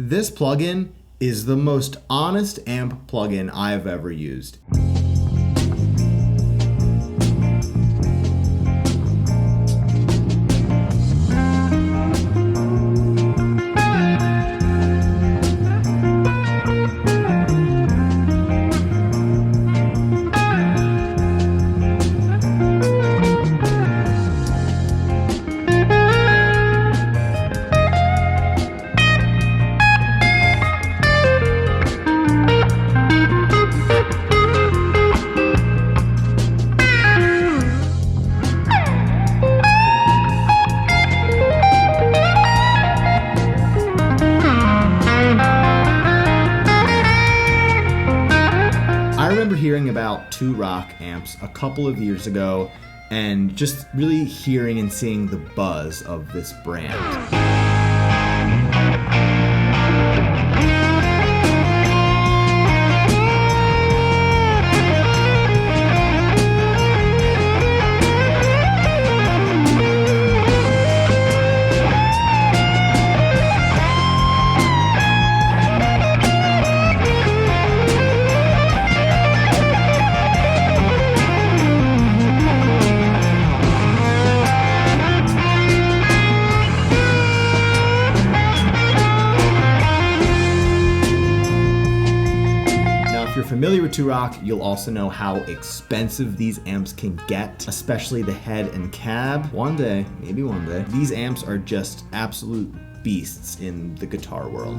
This plugin is the most honest amp plugin I've ever used. I remember hearing about 2Rock amps a couple of years ago and just really hearing and seeing the buzz of this brand. If you're familiar with 2Rock, you'll also know how expensive these amps can get, especially the head and cab. One day, maybe one day, these amps are just absolute beasts in the guitar world.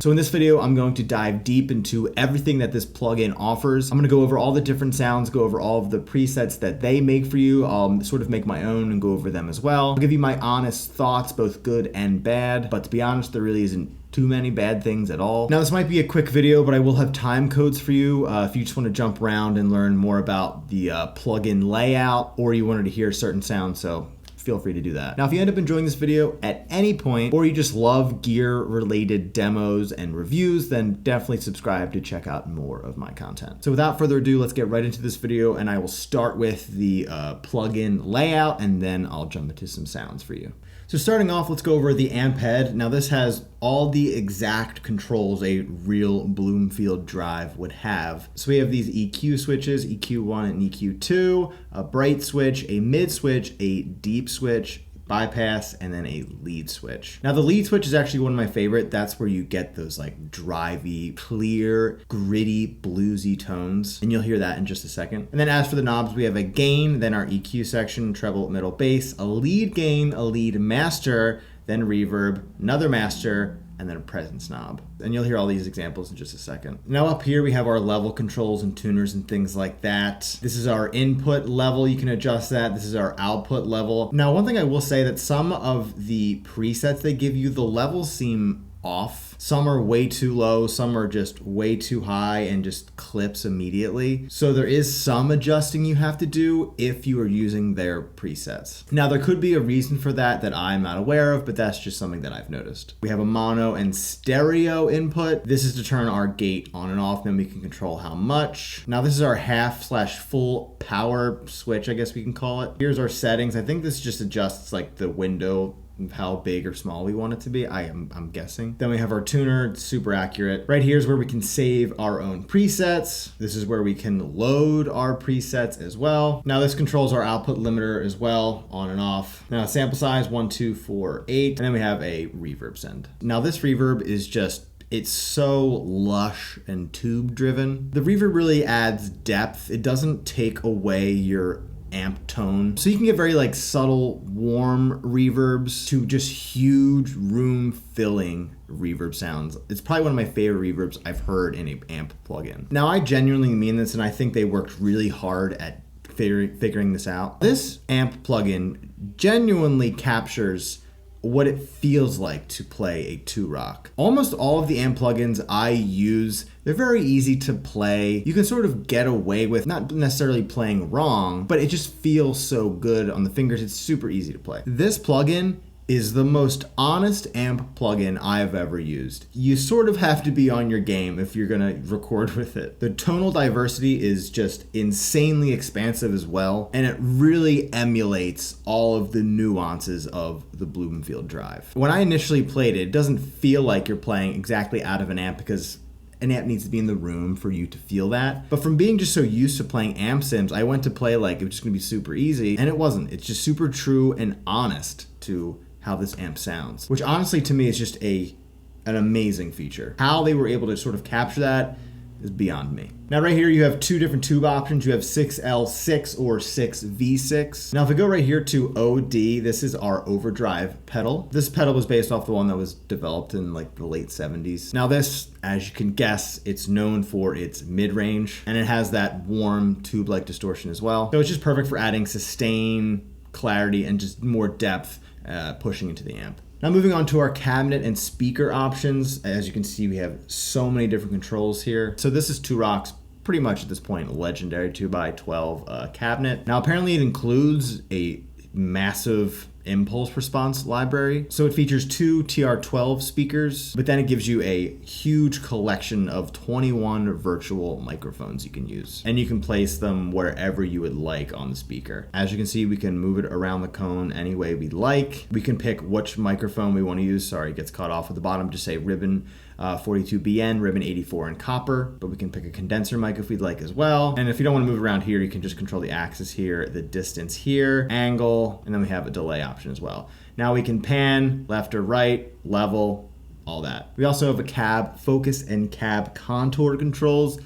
So in this video, I'm going to dive deep into everything that this plugin offers. I'm going to go over all the different sounds, go over all of the presets that they make for you. I'll sort of make my own and go over them as well. I'll give you my honest thoughts, both good and bad, but to be honest, there really isn't too many bad things at all. Now this might be a quick video, but I will have time codes for you if you just want to jump around and learn more about the plugin layout, or you wanted to hear certain sounds, so feel free to do that. Now, if you end up enjoying this video at any point, or you just love gear-related demos and reviews, then definitely subscribe to check out more of my content. So without further ado, let's get right into this video, and I will start with the plugin layout, and then I'll jump into some sounds for you. So starting off, let's go over the amp head. Now this has all the exact controls a real Bloomfield drive would have. So we have these EQ switches, EQ1 and EQ2, a bright switch, a mid switch, a deep switch, bypass, and then a lead switch. Now the lead switch is actually one of my favorite. That's where you get those like drivey, clear, gritty, bluesy tones, and you'll hear that in just a second. And then as for the knobs, we have a gain, then our EQ section, treble, middle, bass, a lead gain, a lead master, then reverb, another master, and then a presence knob. And you'll hear all these examples in just a second. Now up here we have our level controls and tuners and things like that. This is our input level, you can adjust that. This is our output level. Now one thing I will say that some of the presets they give you, the levels seem off. Some are way too low, some are just way too high and just clips immediately. So there is some adjusting you have to do if you are using their presets. Now there could be a reason for that I'm not aware of, but that's just something that I've noticed. We have a mono and stereo input. This is to turn our gate on and off, then we can control how much. Now this is our half/full power switch, I guess we can call it. Here's our settings. I think this just adjusts like the window of how big or small we want it to be, I'm guessing. Then we have our tuner, it's super accurate. Right here is where we can save our own presets. This is where we can load our presets as well. Now this controls our output limiter as well, on and off. Now sample size, 1, 2, 4, 8, and then we have a reverb send. Now this reverb is just, it's so lush and tube driven. The reverb really adds depth. It doesn't take away your amp tone. So you can get very like subtle, warm reverbs to just huge room filling reverb sounds. It's probably one of my favorite reverbs I've heard in an amp plugin. Now I genuinely mean this, and I think they worked really hard at figuring this out. This amp plugin genuinely captures what it feels like to play a 2Rock. Almost all of the amp plugins I use, they're very easy to play. You can sort of get away with not necessarily playing wrong, but it just feels so good on the fingers. It's super easy to play. This plugin is the most honest amp plugin I've ever used. You sort of have to be on your game if you're gonna record with it. The tonal diversity is just insanely expansive as well, and it really emulates all of the nuances of the Bloomfield Drive. When I initially played it, it doesn't feel like you're playing exactly out of an amp because an amp needs to be in the room for you to feel that. But from being just so used to playing amp sims, I went to play like it was just gonna be super easy, and it wasn't. It's just super true and honest to how this amp sounds, which honestly to me is just an amazing feature. How they were able to sort of capture that is beyond me. Now right here you have two different tube options. You have 6L6 or 6V6. Now if we go right here to OD, this is our overdrive pedal. This pedal was based off the one that was developed in like the late 70s. Now this, as you can guess, it's known for its mid-range, and it has that warm tube-like distortion as well. So it's just perfect for adding sustain, clarity, and just more depth pushing into the amp. Now moving on to our cabinet and speaker options. As you can see, we have so many different controls here. So this is Turok's pretty much at this point legendary 2x12 cabinet. Now apparently it includes a massive impulse response library. So it features two TR12 speakers, but then it gives you a huge collection of 21 virtual microphones you can use. And you can place them wherever you would like on the speaker. As you can see, we can move it around the cone any way we like. We can pick which microphone we want to use. Sorry, it gets cut off at the bottom. Just say ribbon 42BN, ribbon 84 in copper, but we can pick a condenser mic if we'd like as well. And if you don't want to move around here, you can just control the axis here, the distance here, angle, and then we have a delay option as well. Now we can pan left or right, level, all that. We also have a cab focus and cab contour controls.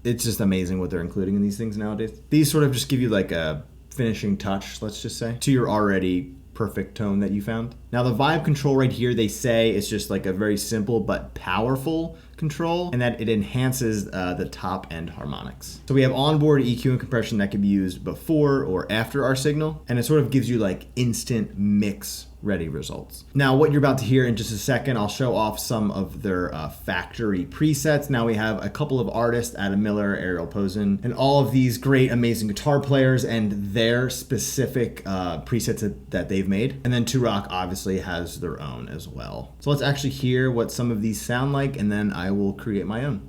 It's just amazing what they're including in these things nowadays. These sort of just give you like a finishing touch, let's just say, to your already perfect tone that you found. Now the vibe control right here, they say it's just like a very simple but powerful control, and that it enhances the top end harmonics. So we have onboard EQ and compression that can be used before or after our signal, and it sort of gives you like instant mix ready results. Now what you're about to hear in just a second, I'll show off some of their factory presets. Now we have a couple of artists, Adam Miller, Ariel Posen, and all of these great amazing guitar players and their specific presets that they've made. And then Turok obviously has their own as well. So let's actually hear what some of these sound like, and then I will create my own.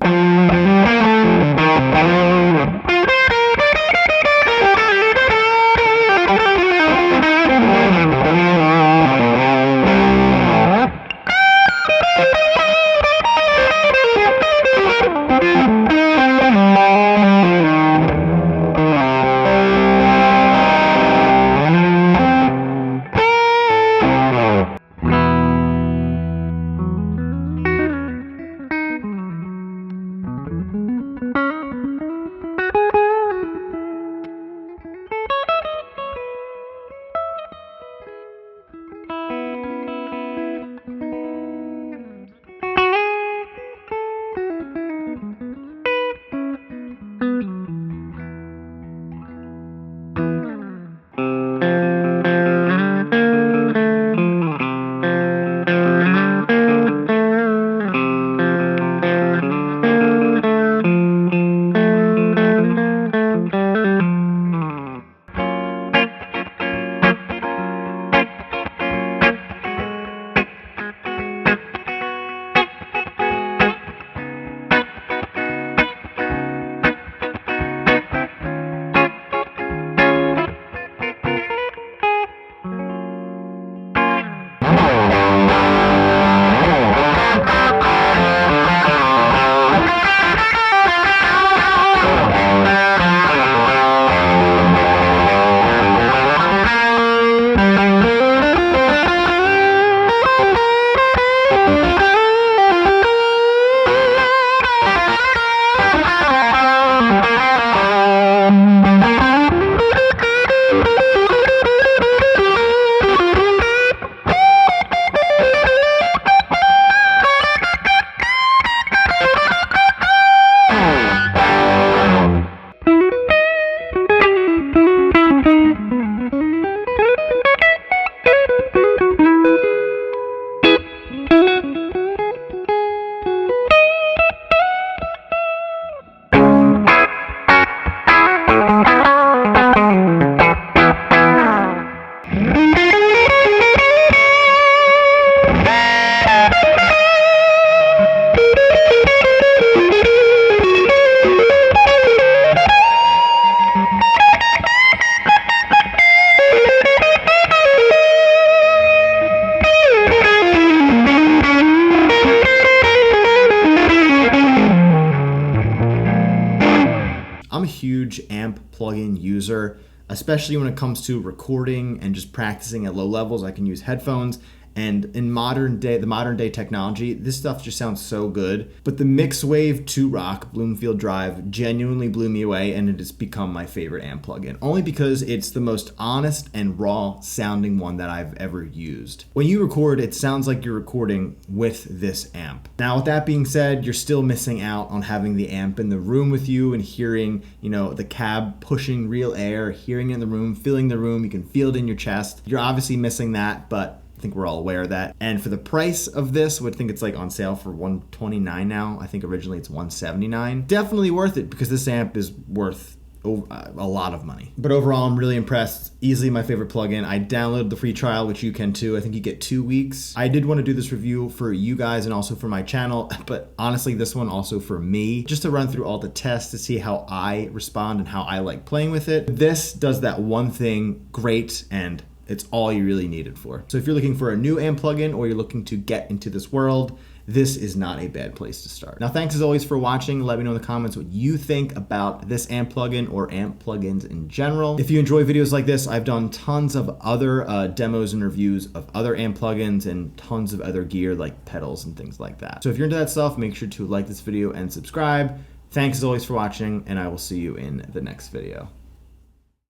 huge amp plugin user, especially when it comes to recording and just practicing at low levels. I can use headphones. And in the modern day technology, this stuff just sounds so good. But the MixWave 2-Rock Bloomfield Drive genuinely blew me away, and it has become my favorite amp plugin, only because it's the most honest and raw sounding one that I've ever used. When you record, it sounds like you're recording with this amp. Now, with that being said, you're still missing out on having the amp in the room with you and hearing, the cab pushing real air, hearing it in the room, feeling the room. You can feel it in your chest. You're obviously missing that, but I think we're all aware of that. And for the price of this, I think it's like on sale for $129 now. I think originally it's $179. Definitely worth it, because this amp is worth a lot of money. But overall, I'm really impressed. Easily my favorite plugin. I downloaded the free trial, which you can too. I think you get 2 weeks. I did want to do this review for you guys and also for my channel, but honestly, this one also for me, just to run through all the tests to see how I respond and how I like playing with it. This does that one thing great, and it's all you really need it for. So if you're looking for a new amp plugin, or you're looking to get into this world, this is not a bad place to start. Now, thanks as always for watching. Let me know in the comments what you think about this amp plugin or amp plugins in general. If you enjoy videos like this, I've done tons of other demos and reviews of other amp plugins and tons of other gear like pedals and things like that. So if you're into that stuff, make sure to like this video and subscribe. Thanks as always for watching, and I will see you in the next video.